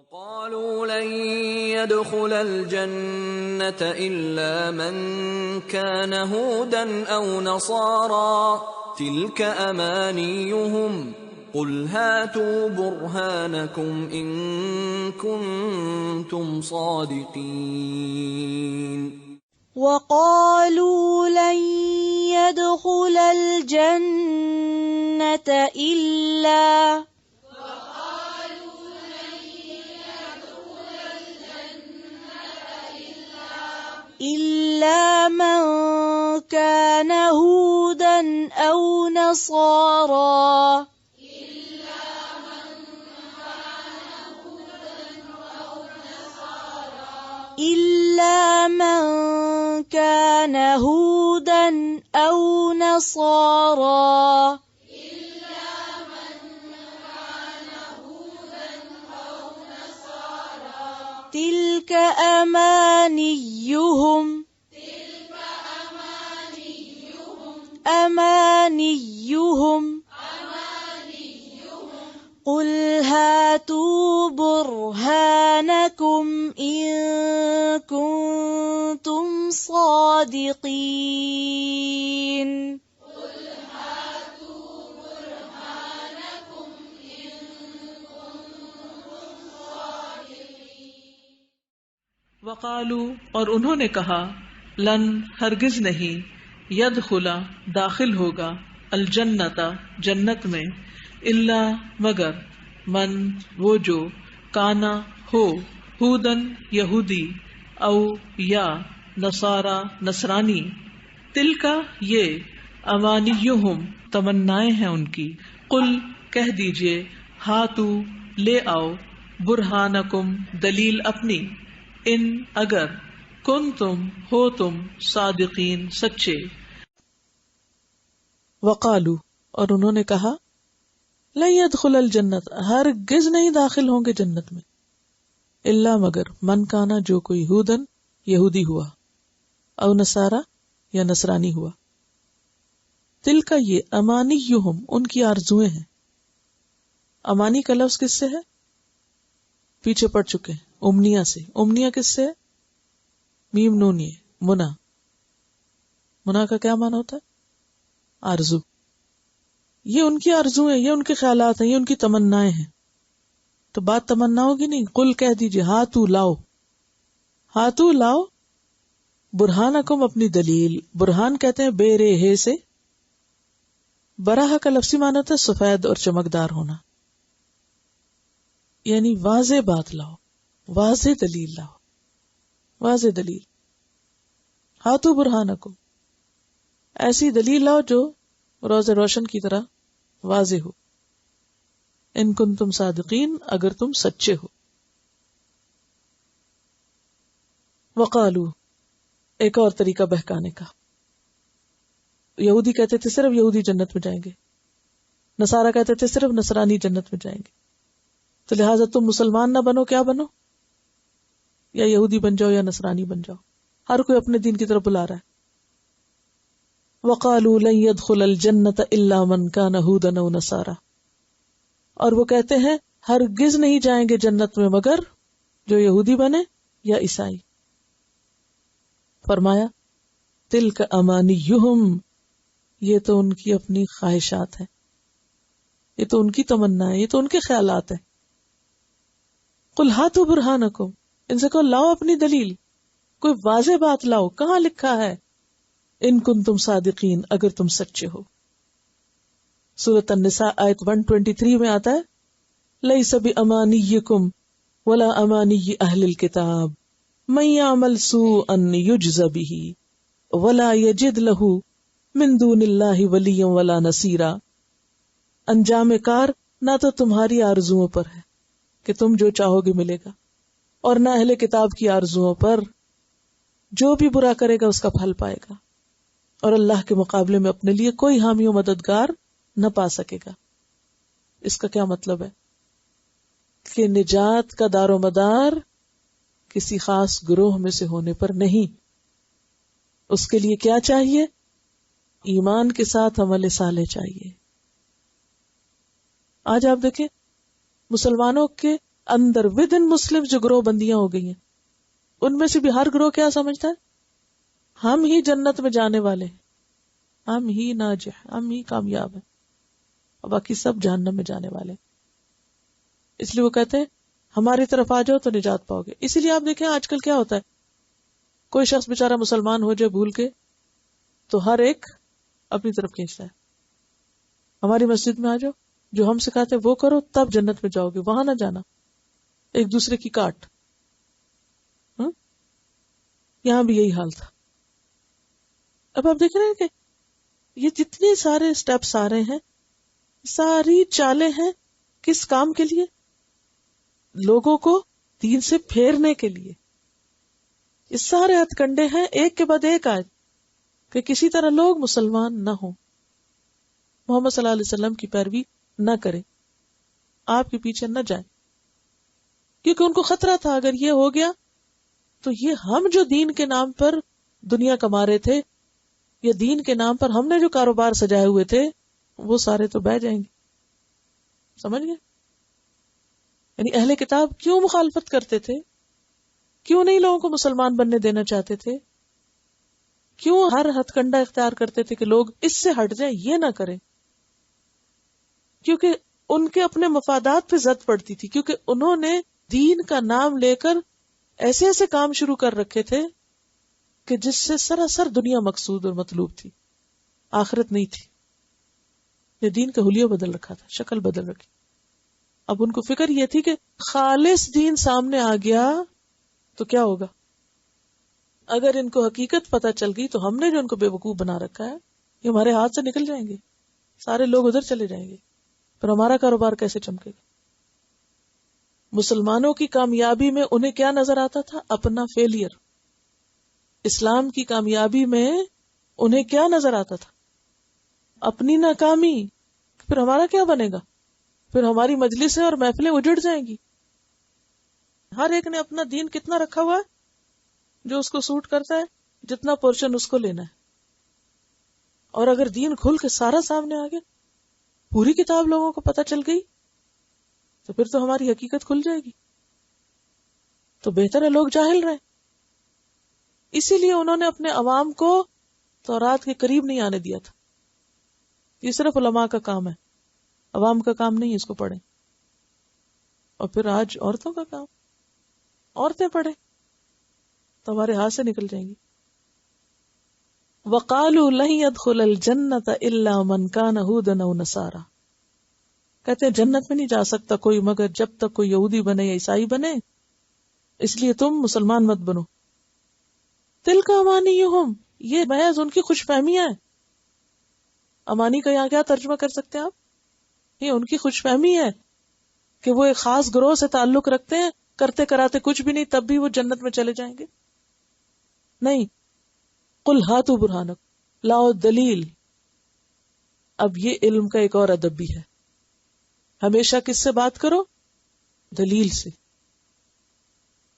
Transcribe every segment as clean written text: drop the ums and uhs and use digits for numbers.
وقالوا لن يدخل الجنة إلا من كان هودا أو نصارى تلك أمانيهم قل هاتوا برهانكم إن كنتم صادقين. وقالوا لن يدخل الجنة إلا من كان هودا أو نصارى تلك أمانيهم قل هاتوا برهانكم إن كنتم صادقين. وقالو اور انہوں نے کہا لن ہرگز نہیں یدخلا داخل ہوگا الجنتا جنت میں الا مگر من وہ جو کانا ہو ہودن یہودی او یا نصارا نصرانی تلکا یہ امانیہم تمنائیں ہیں ان کی قل کہہ دیجئے ہاتو لے آؤ برہانکم دلیل اپنی ان اگر کن تم ہو تم صادقین سچے. وقالو اور انہوں نے کہا لن يدخل الجنت ہرگز نہیں داخل ہوں گے جنت میں الا مگر من کانا جو کوئی ہودن یہودی ہوا او نصارا یا نصرانی ہوا تلکا یہ امانیہم ان کی آرزویں ہیں. امانی کا لفظ کس سے ہے؟ پیچھے پڑ چکے ہیں. امنیہ سے. امنیہ کس سے؟ میم نون یہ منا. منا کا کیا معنی ہوتا ہے؟ آرزو. یہ ان کی آرزویں، یہ ان کے خیالات ہیں، یہ ان کی تمنائیں ہیں. تو بات تمناؤں کی نہیں. قل کہہ دیجئے ہاتو لاؤ، ہاتو لاؤ برہانکم اپنی دلیل. برہان کہتے ہیں بے رے سے. براہ کا لفظی معنی ہوتا ہے سفید اور چمکدار ہونا، یعنی واضح بات لاؤ، واضح دلیل لاؤ، واضح دلیل. ہاتھو برہانکم ایسی دلیل لاؤ جو روز روشن کی طرح واضح ہو. ان کنتم صادقین اگر تم سچے ہو. وقالو ایک اور طریقہ بہکانے کا. یہودی کہتے تھے صرف یہودی جنت میں جائیں گے، نصارہ کہتے تھے صرف نصرانی جنت میں جائیں گے، تو لہٰذا تم مسلمان نہ بنو، کیا بنو؟ یا یہودی بن جاؤ یا نصرانی بن جاؤ. ہر کوئی اپنے دین کی طرف بلا رہا ہے. وقالوا لن يدخل الجنة الا من كان هودا او نصارى اور وہ کہتے ہیں ہرگز نہیں جائیں گے جنت میں مگر جو یہودی بنے یا عیسائی. فرمایا تلک امانیہم یہ تو ان کی اپنی خواہشات ہیں، یہ تو ان کی تمنا ہے، یہ تو ان کے خیالات ہیں. قل ہاتوا برہانکم ان سے کہو لاؤ اپنی دلیل، کوئی واضح بات لاؤ. کہاں لکھا ہے ان کنتم صادقین اگر تم سچے ہو؟ سورۃ النساء آیت 123 میں آتا ہے لیس بامانیکم ولا امانی اہل الکتاب من یعمل سوءا یجز بہ ولا یجد لہ من دون اللہ ولیا ولا نصیرا. انجام کار نہ تو تمہاری آرزوؤں پر ہے کہ تم جو چاہو گے ملے گا، اور نہ اہل کتاب کی آرزوؤں پر. جو بھی برا کرے گا اس کا پھل پائے گا، اور اللہ کے مقابلے میں اپنے لیے کوئی حامی و مددگار نہ پا سکے گا. اس کا کیا مطلب ہے؟ کہ نجات کا دار و مدار کسی خاص گروہ میں سے ہونے پر نہیں. اس کے لیے کیا چاہیے؟ ایمان کے ساتھ عمل صالح چاہیے. آج آپ دیکھیں مسلمانوں کے اندر ود ان مسلم جو گروہ بندیاں ہو گئی ہیں، ان میں سے بھی ہر گروہ کیا سمجھتا ہے ہم ہی جنت میں جانے والے ہیں، ہم ہی ناجح، ہم ہی کامیاب ہیں، اور باقی سب جہنم میں جانے والے ہیں۔ اس لیے وہ کہتے ہیں ہماری طرف آ جاؤ تو نجات پاؤ گے۔ اسی لیے آپ دیکھیں آج کل کیا ہوتا ہے، کوئی شخص بےچارا مسلمان ہو جائے بھول کے تو ہر ایک اپنی طرف کھینچتا ہے، ہماری مسجد میں آ جاؤ، جو ہم سکھاتے وہ کرو تب جنت میں جاؤ گے، وہاں نہ جانا، ایک دوسرے کی کاٹ۔ یہاں بھی یہی حال تھا۔ اب آپ دیکھ رہے ہیں کہ یہ جتنے سارے سٹیپس آ رہے ہیں، ساری چالیں ہیں کس کام کے لیے؟ لوگوں کو دین سے پھیرنے کے لیے۔ یہ سارے ہتھ کنڈے ہیں ایک کے بعد ایک آئے کہ کسی طرح لوگ مسلمان نہ ہوں، محمد صلی اللہ علیہ وسلم کی پیروی نہ کریں، آپ کے پیچھے نہ جائیں، کیونکہ ان کو خطرہ تھا اگر یہ ہو گیا تو یہ ہم جو دین کے نام پر دنیا کما رہے تھے یا دین کے نام پر ہم نے جو کاروبار سجائے ہوئے تھے وہ سارے تو بہ جائیں گے۔ سمجھ گئے؟ یعنی اہل کتاب کیوں مخالفت کرتے تھے؟ کیوں نہیں لوگوں کو مسلمان بننے دینا چاہتے تھے؟ کیوں ہر ہتھ کنڈا اختیار کرتے تھے کہ لوگ اس سے ہٹ جائیں، یہ نہ کریں؟ کیونکہ ان کے اپنے مفادات پہ زد پڑتی تھی، کیونکہ انہوں نے دین کا نام لے کر ایسے ایسے کام شروع کر رکھے تھے کہ جس سے سراسر دنیا مقصود اور مطلوب تھی، آخرت نہیں تھی۔ یہ دین کا حلیہ بدل رکھا تھا، شکل بدل رکھی۔ اب ان کو فکر یہ تھی کہ خالص دین سامنے آ گیا تو کیا ہوگا؟ اگر ان کو حقیقت پتہ چل گئی تو ہم نے جو ان کو بے وقوف بنا رکھا ہے یہ ہمارے ہاتھ سے نکل جائیں گے، سارے لوگ ادھر چلے جائیں گے، پھر ہمارا کاروبار کیسے چمکے گا؟ مسلمانوں کی کامیابی میں انہیں کیا نظر آتا تھا؟ اپنا فیلئر۔ اسلام کی کامیابی میں انہیں کیا نظر آتا تھا؟ اپنی ناکامی۔ پھر ہمارا کیا بنے گا؟ پھر ہماری مجلسیں اور محفلیں اجڑ جائیں گی۔ ہر ایک نے اپنا دین کتنا رکھا ہوا ہے جو اس کو سوٹ کرتا ہے، جتنا پورشن اس کو لینا ہے۔ اور اگر دین کھل کے سارا سامنے آ گیا، پوری کتاب لوگوں کو پتہ چل گئی، تو پھر تو ہماری حقیقت کھل جائے گی۔ تو بہتر ہے لوگ جاہل رہیں۔ اسی لیے انہوں نے اپنے عوام کو تورات کے قریب نہیں آنے دیا تھا۔ یہ صرف علماء کا کام ہے، عوام کا کام نہیں اس کو پڑھیں۔ اور پھر آج عورتوں کا کام، عورتیں پڑھیں تو ہمارے ہاتھ سے نکل جائیں گی۔ وَقَالُوا لَن يَدْخُلَ الْجَنَّةَ إِلَّا مَنْ كَانَ هُودًا أَوْ نَصَارَىٰ، کہتے ہیں جنت میں نہیں جا سکتا کوئی مگر جب تک کوئی یہودی بنے یا عیسائی بنے، اس لیے تم مسلمان مت بنو۔ تِلْكَ أَمَانِيُّهُمْ، یہ محض ان کی خوش فہمیاں ہیں۔ امانی کا یہاں کیا ترجمہ کر سکتے ہیں آپ؟ یہ ان کی خوش فہمی ہے کہ وہ ایک خاص گروہ سے تعلق رکھتے ہیں، کرتے کراتے کچھ بھی نہیں تب بھی وہ جنت میں چلے جائیں گے۔ نہیں، قل ہاتوا برہانکم، لاؤ دلیل۔ اب یہ علم کا ایک اور ادب بھی ہے، ہمیشہ کس سے بات کرو؟ دلیل سے۔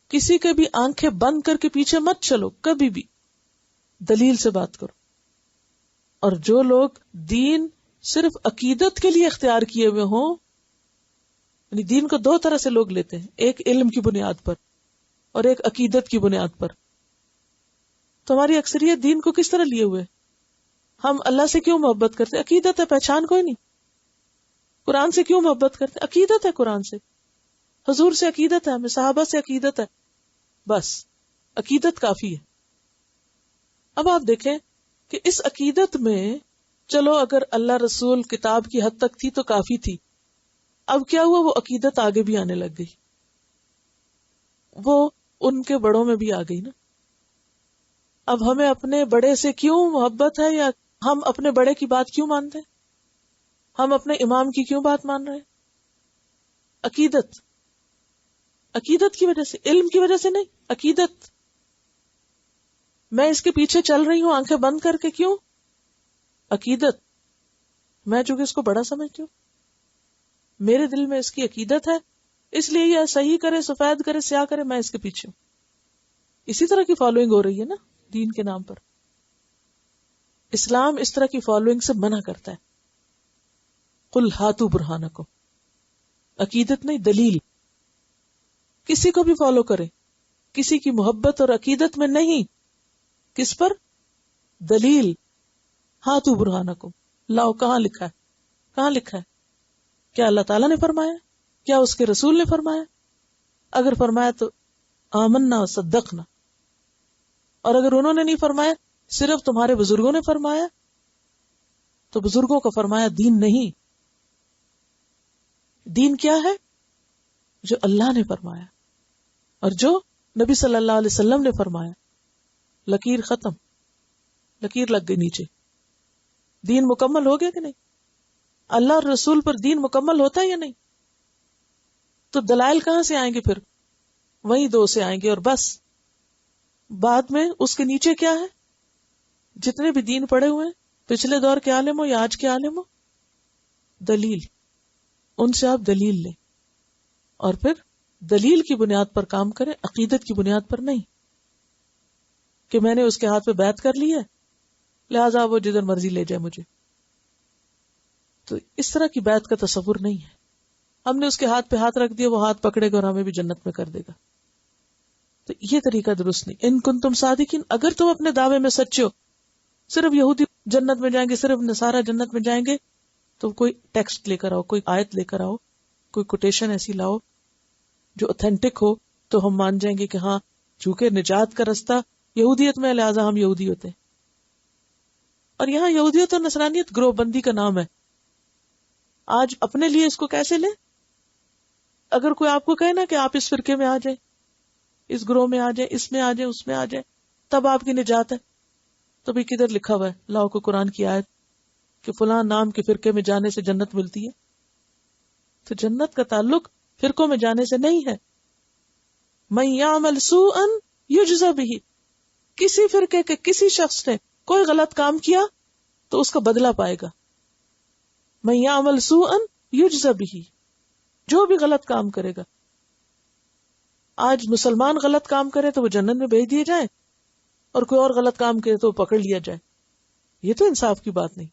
کسی کے بھی آنکھیں بند کر کے پیچھے مت چلو، کبھی بھی دلیل سے بات کرو۔ اور جو لوگ دین صرف عقیدت کے لیے اختیار کیے ہوئے ہوں، یعنی دین کو دو طرح سے لوگ لیتے ہیں، ایک علم کی بنیاد پر اور ایک عقیدت کی بنیاد پر۔ تو ہماری اکثریت دین کو کس طرح لیے ہوئے؟ ہم اللہ سے کیوں محبت کرتے؟ عقیدت ہے، پہچان کوئی نہیں۔ قرآن سے کیوں محبت کرتے؟ عقیدت ہے، قرآن سے، حضور سے عقیدت ہے، ہمیں صحابہ سے عقیدت ہے، بس عقیدت کافی ہے۔ اب آپ دیکھیں کہ اس عقیدت میں چلو اگر اللہ رسول کتاب کی حد تک تھی تو کافی تھی، اب کیا ہوا؟ وہ عقیدت آگے بھی آنے لگ گئی، وہ ان کے بڑوں میں بھی آ گئی نا۔ اب ہمیں اپنے بڑے سے کیوں محبت ہے، یا ہم اپنے بڑے کی بات کیوں مانتے ہیں؟ ہم اپنے امام کی کیوں بات مان رہے ہیں؟ عقیدت، عقیدت کی وجہ سے، علم کی وجہ سے نہیں، عقیدت۔ میں اس کے پیچھے چل رہی ہوں آنکھیں بند کر کے، کیوں؟ عقیدت۔ میں چونکہ اس کو بڑا سمجھتی ہوں، میرے دل میں اس کی عقیدت ہے، اس لیے یہ صحیح کرے، سفید کرے، سیاہ کرے، میں اس کے پیچھے ہوں۔ اسی طرح کی فالوئنگ ہو رہی ہے نا دین کے نام پر۔ اسلام اس طرح کی فالوئنگ سے منع کرتا ہے۔ قل ہاتوا برہانکم، عقیدت نہیں، دلیل۔ کسی کو بھی فالو کریں، کسی کی محبت اور عقیدت میں نہیں. کس پر؟ دلیل. ہاتھو برہانکم، لاؤ کہاں لکھا ہے؟ کہاں لکھا ہے؟ کیا اللہ تعالیٰ نے فرمایا؟ کیا اس کے رسول نے فرمایا؟ اگر فرمایا تو آمنا و صدقنا، اور اگر انہوں نے نہیں فرمایا، صرف تمہارے بزرگوں نے فرمایا، تو بزرگوں کا فرمایا دین نہیں. دین کیا ہے؟ جو اللہ نے فرمایا اور جو نبی صلی اللہ علیہ وسلم نے فرمایا. لکیر ختم، لکیر لگ گئی نیچے. دین مکمل ہو گیا کہ نہیں؟ اللہ اور رسول پر دین مکمل ہوتا ہے یا نہیں؟ تو دلائل کہاں سے آئیں گے پھر؟ وہی دو سے آئیں گے اور بس. بعد میں اس کے نیچے کیا ہے؟ جتنے بھی دین پڑے ہوئے ہیں، پچھلے دور کے عالم ہو یا آج کے عالم ہو، دلیل. ان سے آپ دلیل لیں اور پھر دلیل کی بنیاد پر کام کریں، عقیدت کی بنیاد پر نہیں کہ میں نے اس کے ہاتھ پہ بیعت کر لی ہے لہذا وہ جدھر مرضی لے جائے مجھے. تو اس طرح کی بیعت کا تصور نہیں ہے. ہم نے اس کے ہاتھ پہ ہاتھ رکھ دیا، وہ ہاتھ پکڑے گا اور ہمیں بھی جنت میں کر دے گا. تو یہ طریقہ درست نہیں. ان کنتم صادقین، اگر تم اپنے دعوے میں سچے ہو، صرف یہودی جنت میں جائیں گے، صرف نصارہ جنت میں جائیں گے، تو کوئی ٹیکسٹ لے کر آؤ، کوئی آیت لے کر آؤ، کوئی کوٹیشن ایسی لاؤ جو اوتھینٹک ہو، تو ہم مان جائیں گے کہ ہاں چونکہ نجات کا رستہ یہودیت میں، لہٰذا ہم یہودی ہوتے ہیں. اور یہاں یہودیت اور نصرانیت گروہ بندی کا نام ہے. آج اپنے لیے اس کو کیسے لیں؟ اگر کوئی آپ کو کہے نا کہ آپ اس فرقے میں آ جائیں، اس گروہ میں آ جائیں، اس میں آ جائیں، اس میں آ جائیں، تب آپ کی نجات ہے، تو بھی کدھر لکھا ہوا ہے لاؤ کو قرآن کی آیت کہ فلاں نام کے فرقے میں جانے سے جنت ملتی ہے؟ تو جنت کا تعلق فرقوں میں جانے سے نہیں ہے. من یعمل سوءا یجزا بہ، کسی فرقے کے کسی شخص نے کوئی غلط کام کیا تو اس کا بدلہ پائے گا. من یعمل سوءا یجزا بہ، جو بھی غلط کام کرے گا. آج مسلمان غلط کام کرے تو وہ جنت میں بھیج دیے جائیں اور کوئی اور غلط کام کرے تو وہ پکڑ لیا جائے. یہ تو انصاف کی بات نہیں.